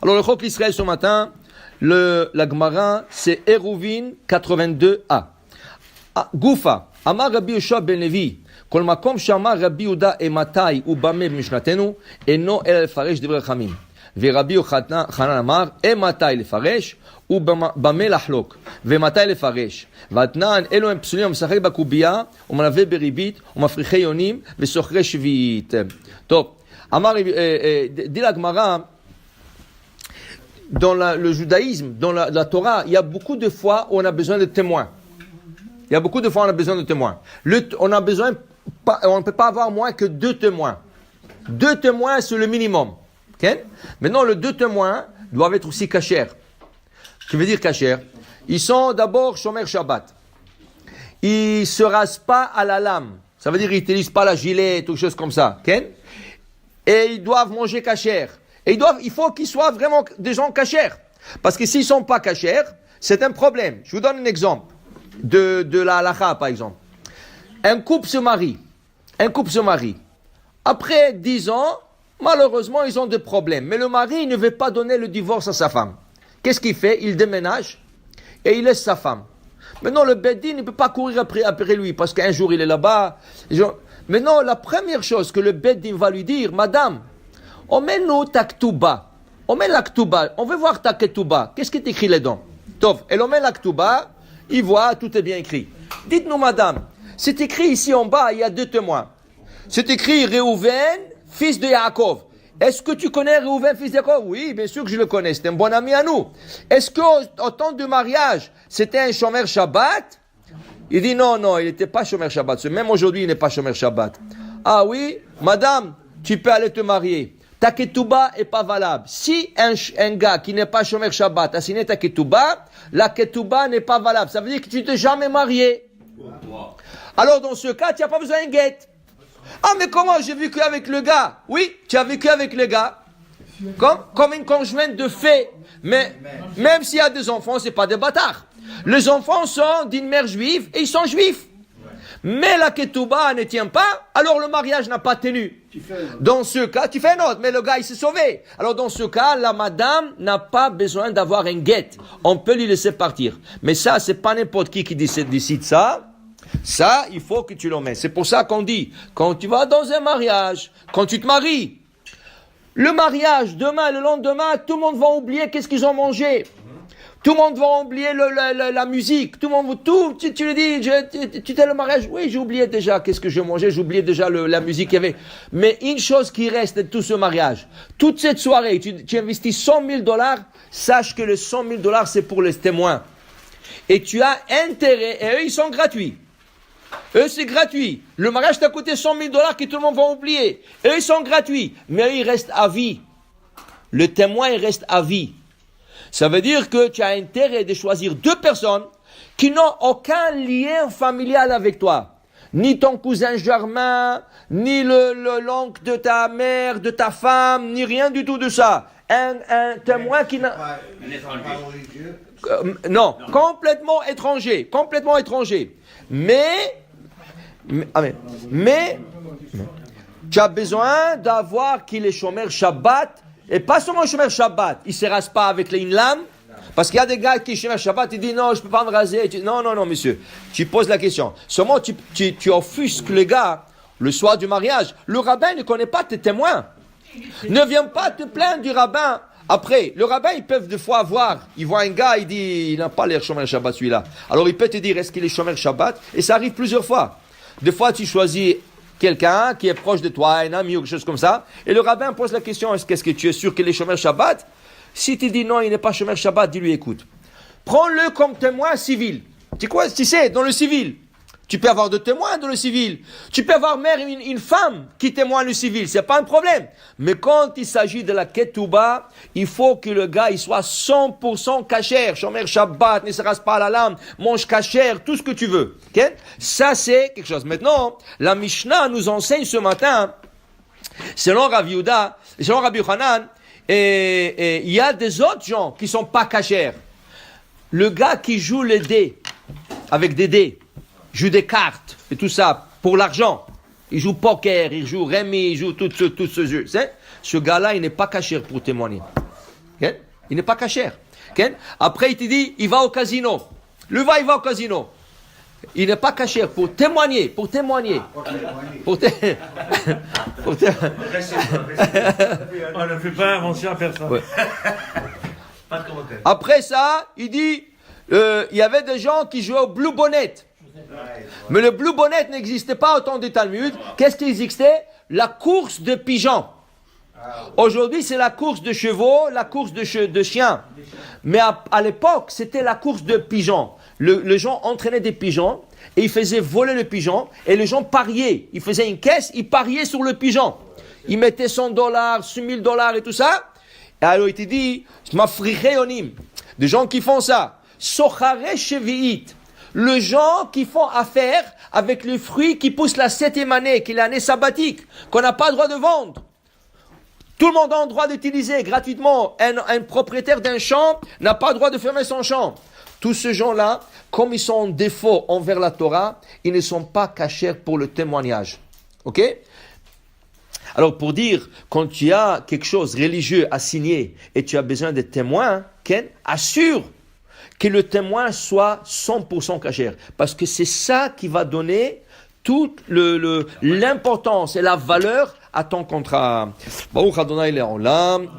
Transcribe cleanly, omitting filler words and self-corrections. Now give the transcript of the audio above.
Alors le Chok l'Israël ce matin, la Gemara, c'est Eruvin 82a. Goufa, Amar Rabbi Yoshua ben Levi, Kol makom she'amar Rabbi Yehuda matai ubame b'mishnatenu, eno el lefaresh divrei chachamim. ורבי יוחנן אמר, מתי לפרש ובמה לחלוק, ומתי לפרש. והתנן, אלו הם פסולים המשחק בקובייה, ומלווה בריבית, ומפריחי יונים, וסוחרי שביעית. טוב, אמר, dit la Gemara, dans le judaïsme, dans la Torah, il y a beaucoup de fois où on a besoin de témoins. Il y a beaucoup de fois où on a besoin de témoins. On ne peut pas avoir moins que 2 témoins. 2 témoins, c'est le minimum. Okay? Maintenant, les 2 témoins doivent être aussi cachers. Ce qui veut dire cachers. Ils sont d'abord shomer Shabbat. Ils ne se rasent pas à la lame. Ça veut dire qu'ils n'utilisent pas la gilette ou quelque chose comme ça. Okay? Et ils doivent manger cachers. Et il faut qu'ils soient vraiment des gens cachers. Parce que s'ils ne sont pas cachers, c'est un problème. Je vous donne un exemple de la halakha, par exemple. Un couple se marie. Après 10 ans, malheureusement, ils ont des problèmes. Mais le mari ne veut pas donner le divorce à sa femme. Qu'est-ce qu'il fait? Il déménage et il laisse sa femme. Maintenant, le Beddin ne peut pas courir après lui parce qu'un jour, il est là-bas. Maintenant, la première chose que le Beddin va lui dire, Madame, emmène-nous ta ketouba. Emmène la ketouba. On veut voir ta ketouba. Qu'est-ce qui est écrit là-dedans? Tov. Elle emmène la ketouba. Il voit, tout est bien écrit. Dites-nous, Madame, c'est écrit ici en bas, il y a 2 témoins. C'est écrit Réhouven, fils de Yaakov. Est-ce que tu connais Réhouven, fils de Yaakov? Oui, bien sûr que je le connais. C'est un bon ami à nous. Est-ce qu'au temps du mariage, c'était un shomer Shabbat? Il dit non, il n'était pas shomer Shabbat. Même aujourd'hui, il n'est pas shomer Shabbat. Ah oui, madame, tu peux aller te marier. Ta ketouba n'est pas valable. Si un gars qui n'est pas shomer Shabbat a signé ta ketouba, la ketouba n'est pas valable. Ça veut dire que tu t'es jamais marié. Alors dans ce cas, tu n'as pas besoin de guette. Ah, mais comment j'ai vécu avec le gars? Oui, tu as vécu avec le gars. Comme une conjointe de fait. Mais même s'il y a des enfants, c'est pas des bâtards. Les enfants sont d'une mère juive et ils sont juifs. Mais la ketouba ne tient pas, alors le mariage n'a pas tenu. Dans ce cas, tu fais un autre, mais le gars il s'est sauvé. Alors dans ce cas, la madame n'a pas besoin d'avoir un guet. On peut lui laisser partir. Mais ça, c'est pas n'importe qui décide ça. Ça, il faut que tu l'emmènes. C'est pour ça qu'on dit, quand tu vas dans un mariage, quand tu te maries, le mariage, demain, le lendemain, tout le monde va oublier qu'est-ce qu'ils ont mangé. Tout le monde va oublier la musique. Tout le monde, tu le dis, tu t'es le mariage. Oui, j'ai oublié déjà qu'est-ce que j'ai mangé, j'ai oublié déjà la musique qu'il y avait. Mais une chose qui reste de tout ce mariage, toute cette soirée, tu investis $100,000, sache que les $100,000, c'est pour les témoins. Et tu as intérêt, et eux, ils sont gratuits. Eux, c'est gratuit. Le mariage t'a coûté $100,000 que tout le monde va oublier. Eux, ils sont gratuits. Mais eux, ils restent à vie. Le témoin, il reste à vie. Ça veut dire que tu as intérêt de choisir 2 personnes qui n'ont aucun lien familial avec toi. Ni ton cousin germain, ni l'oncle de ta mère, de ta femme, ni rien du tout de ça. Un témoin qui n'a... non, complètement étranger. Mais, tu as besoin d'avoir qu'il est shomer Shabbat, et pas seulement shomer Shabbat, il ne se rase pas avec une lame, parce qu'il y a des gars qui shomer Shabbat, ils disent non, je ne peux pas me raser. Non, monsieur, tu poses la question. Seulement, tu offusques le gars le soir du mariage. Le rabbin ne connaît pas tes témoins. Ne viens pas te plaindre du rabbin. Après, le rabbin, ils peuvent des fois voir, il voit un gars, il dit, il n'a pas l'air shomer Shabbat celui-là. Alors il peut te dire, est-ce qu'il est shomer Shabbat? Et ça arrive plusieurs fois. Des fois, tu choisis quelqu'un qui est proche de toi, un ami ou quelque chose comme ça, et le rabbin pose la question, est-ce que tu es sûr qu'il est shomer Shabbat? Si tu dis non, il n'est pas shomer Shabbat, dis-lui, écoute, prends-le comme témoin civil. Tu sais, dans le civil, tu peux avoir 2 témoins dans le civil. Tu peux avoir même une femme qui témoigne le civil, c'est pas un problème. Mais quand il s'agit de la ketouba, il faut que le gars il soit 100% kasher, shomer Shabbat, ne se rase pas à la lame, mange kasher, tout ce que tu veux. Okay? Ça c'est quelque chose. Maintenant, la Mishnah nous enseigne ce matin, selon Rabbi Yehuda, selon Rabbi Yochanan, et il y a des autres gens qui sont pas kasher. Le gars qui joue les dés, avec des dés, joue des cartes et tout ça pour l'argent. Il joue poker, il joue remi, il joue tout ce jeu. Ce gars-là, il n'est pas caché pour témoigner. Okay? Il n'est pas cachère. Okay? Après, il te dit, il va au casino. Il va au casino. Il n'est pas cachère pour témoigner. Pour témoigner. On ne fait pas invention à personne. Ouais. Pas de commentaire. Après ça, il dit, il y avait des gens qui jouaient au Blue Bonnet. Mais le Blue Bonnet n'existait pas au temps du Talmud. Qu'est-ce qui existait? La course de pigeons. Aujourd'hui, c'est la course de chevaux, la course de chiens. Mais à l'époque, c'était la course de pigeons. Les gens entraînaient des pigeons et ils faisaient voler le pigeon et les gens pariaient. Ils faisaient une caisse, ils pariaient sur le pigeon. Ils mettaient $100, $1000 et tout ça. Et alors il te dit, des gens qui font ça. Sochare shevi'it. Les gens qui font affaire avec le fruit qui pousse la 7e année, qui est l'année sabbatique, qu'on n'a pas le droit de vendre. Tout le monde a le droit d'utiliser gratuitement. Un propriétaire d'un champ n'a pas le droit de fermer son champ. Tous ces gens-là, comme ils sont en défaut envers la Torah, ils ne sont pas cachers pour le témoignage. Ok? Alors pour dire, quand tu as quelque chose de religieux à signer et tu as besoin de témoins, Ken, assure que le témoin soit 100% cachère. Parce que c'est ça qui va donner toute l'importance et la valeur à ton contrat. Baruch Adonai Le'olam.